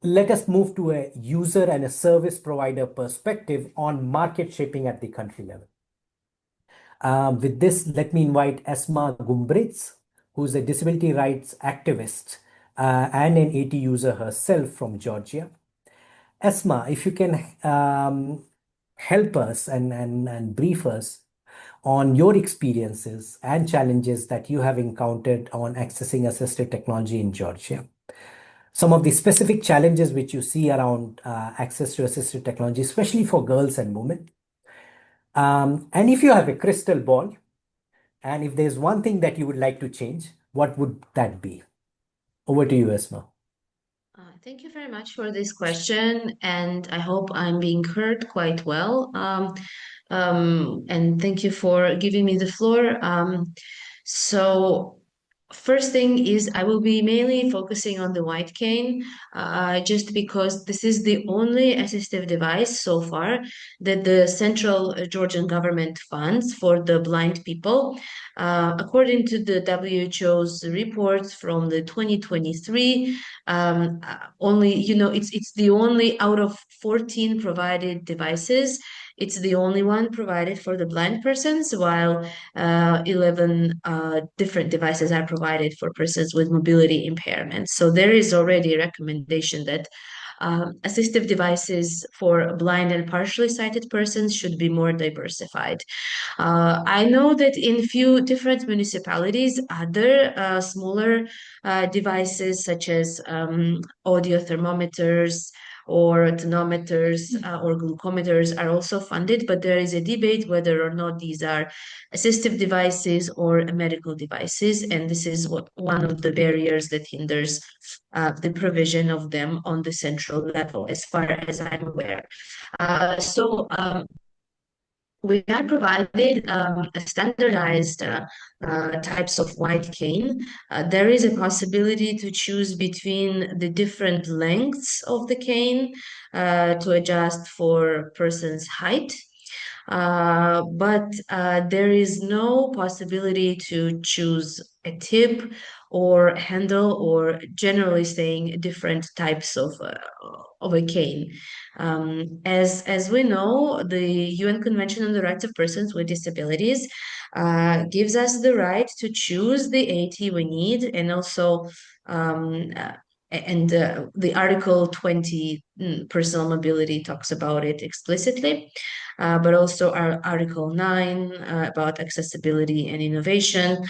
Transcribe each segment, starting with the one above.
Let us move to a user and a service provider perspective on market shaping at the country level. With this, let me invite Esma Gumbrits, who's a disability rights activist and an AT user herself from Georgia. Esma, if you can help us and brief us on your experiences and challenges that you have encountered on accessing assistive technology in Georgia. Some of the specific challenges which you see around access to assistive technology, especially for girls and women. And if you have a crystal ball, and if there's one thing that you would like to change, what would that be? Over to you, Esma. Thank you very much for this question, and I hope I'm being heard quite well. And thank you for giving me the floor. So first thing is I will be mainly focusing on the white cane, just because this is the only assistive device so far that the central Georgian government funds for the blind people. According to the WHO's reports from the 2023, only, it's the only out of 14 provided devices. It's the only one provided for the blind persons, while 11 different devices are provided for persons with mobility impairments. So there is already a recommendation that assistive devices for blind and partially sighted persons should be more diversified. I know that in few different municipalities, other smaller devices such as audio thermometers or tonometers or glucometers are also funded, but there is a debate whether or not these are assistive devices or medical devices, and this is one of the barriers that hinders the provision of them on the central level, as far as I'm aware. We are provided a standardized types of white cane. There is a possibility to choose between the different lengths of the cane to adjust for person's height. But there is no possibility to choose a tip or handle, or generally saying different types of a cane. As we know, the UN Convention on the Rights of Persons with Disabilities gives us the right to choose the AT we need, and also the Article 20 personal mobility talks about it explicitly, but also our Article 9 about accessibility and innovation.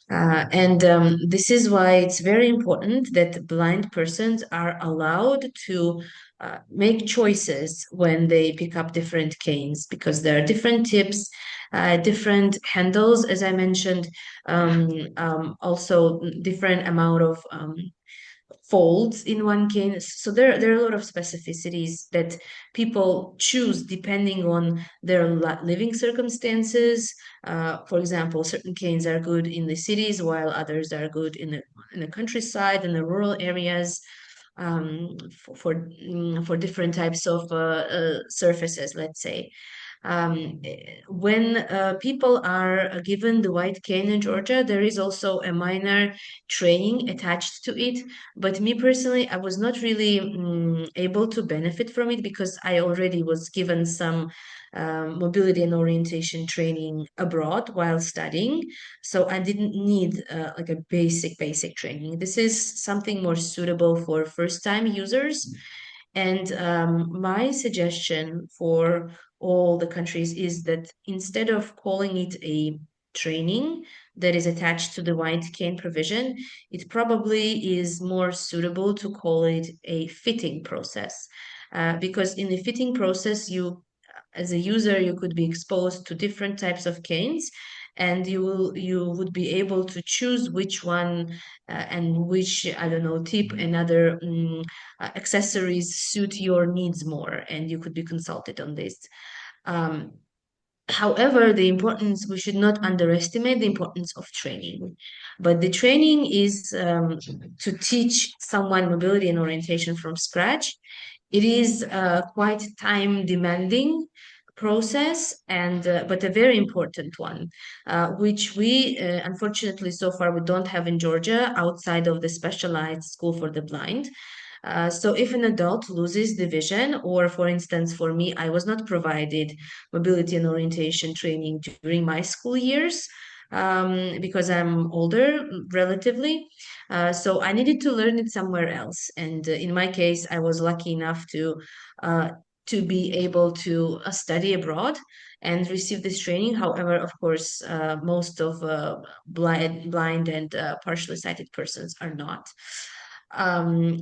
This is why it's very important that blind persons are allowed to make choices when they pick up different canes, because there are different tips, different handles, as I mentioned, also different amount of folds in one cane. So there are a lot of specificities that people choose depending on their living circumstances. For example, certain canes are good in the cities, while others are good in the countryside, in the rural areas, for different types of surfaces, let's say. When people are given the white cane in Georgia, there is also a minor training attached to it. But me personally, I was not really able to benefit from it because I already was given some mobility and orientation training abroad while studying. So I didn't need like a basic training. This is something more suitable for first-time users. And my suggestion for all the countries is that instead of calling it a training that is attached to the white cane provision, it probably is more suitable to call it a fitting process. Because in the fitting process, you, as a user, you could be exposed to different types of canes, and you would be able to choose which one and which, I don't know, tip and other accessories suit your needs more, and you could be consulted on this. um, However, we should not underestimate the importance of training. But the training is to teach someone mobility and orientation from scratch. It is quite time demanding process, and but a very important one, which we unfortunately so far we don't have in Georgia outside of the specialized school for the blind. So if an adult loses the vision, or for instance, for me, I was not provided mobility and orientation training during my school years because I'm older relatively. So I needed to learn it somewhere else. And in my case, I was lucky enough uh, to be able to study abroad and receive this training. However, of course, most of blind and partially sighted persons are not.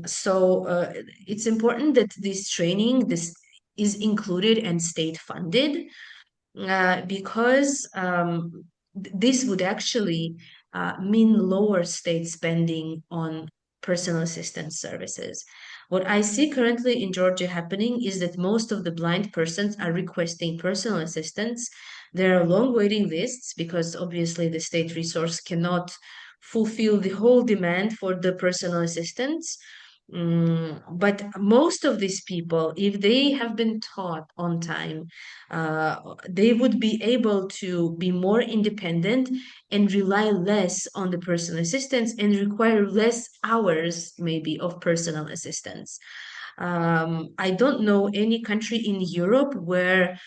So it's important that this training this is included and state funded because this would actually mean lower state spending on personal assistance services. What I see currently in Georgia happening is that most of the blind persons are requesting personal assistance. There are long waiting lists because obviously the state resource cannot fulfill the whole demand for the personal assistance. But most of these people, if they have been taught on time, they would be able to be more independent and rely less on the personal assistance and require less hours, maybe, of personal assistance. I don't know any country in Europe where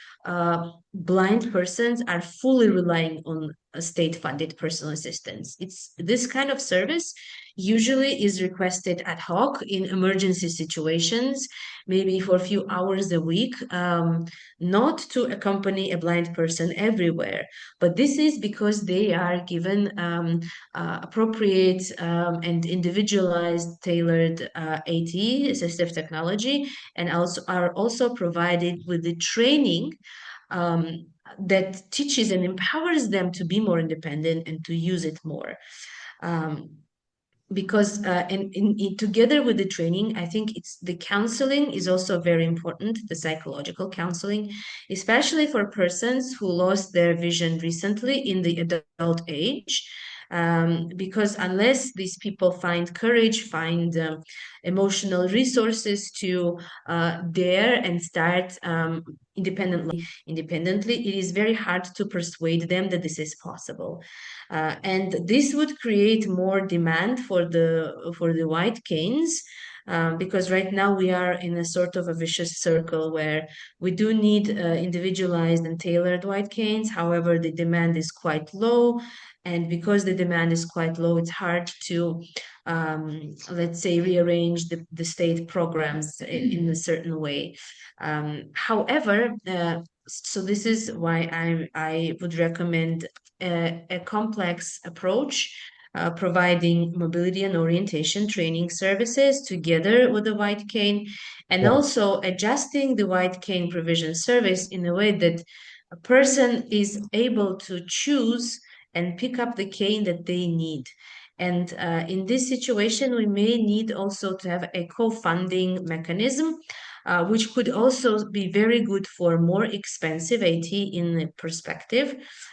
blind persons are fully relying on a state-funded personal assistance. It's this kind of service usually is requested ad hoc in emergency situations, maybe for a few hours a week, not to accompany a blind person everywhere. But this is because they are given appropriate and individualized, tailored AT, assistive technology, and also are also provided with the training um, that teaches and empowers them to be more independent and to use it more. Um, because together with the training, I think it's the counseling is also very important, the psychological counseling, especially for persons who lost their vision recently in the adult age. Because unless these people find courage, find emotional resources to dare and start independently, it is very hard to persuade them that this is possible. And this would create more demand for the white canes, because right now we are in a sort of a vicious circle where we do need individualized and tailored white canes. However, the demand is quite low, and because the demand is quite low, it's hard to let's say rearrange the state programs in a certain way. However, so this is why I would recommend a complex approach, providing mobility and orientation training services together with the white cane, and Yeah. also adjusting the white cane provision service in a way that a person is able to choose and pick up the cane that they need. And in this situation, we may need also to have a co-funding mechanism, which could also be very good for more expensive AT in perspective,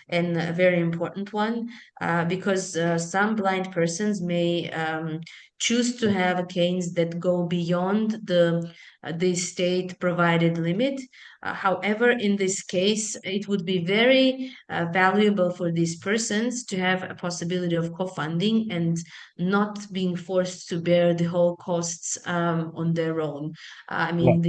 and a very important one, because some blind persons may choose to have canes that go beyond the state provided limit. However, in this case, it would be very valuable for these persons to have a possibility of co-funding and not being forced to bear the whole costs on their own. I Right. mean,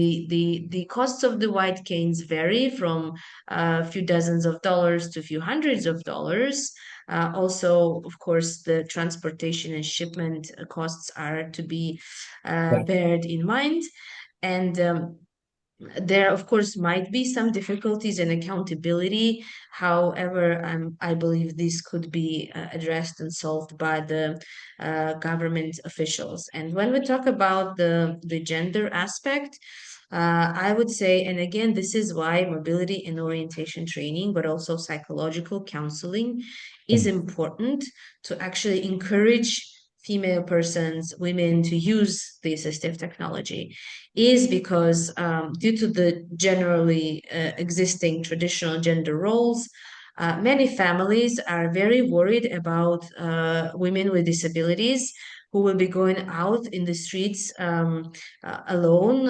the costs of the white canes vary from a few dozens of dollars to a few hundreds of dollars. Also, of course, the transportation and shipment costs are to be Right. bared in mind. And there, of course, might be some difficulties in accountability. However, I believe this could be addressed and solved by the government officials. And when we talk about the gender aspect, I would say, and again, this is why mobility and orientation training, but also psychological counseling is Mm. important to actually encourage female persons, women to use the assistive technology, is because due to the generally existing traditional gender roles, many families are very worried about women with disabilities who will be going out in the streets alone,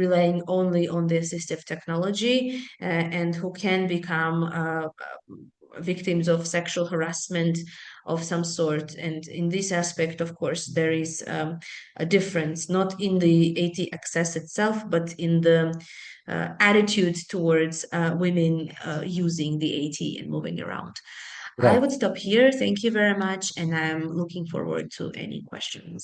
relying only on the assistive technology, and who can become victims of sexual harassment of some sort. And in this aspect, of course, there is a difference, not in the AT access itself, but in the attitude towards women using the AT and moving around. I Right. would stop here. Thank you very much, and I'm looking forward to any questions.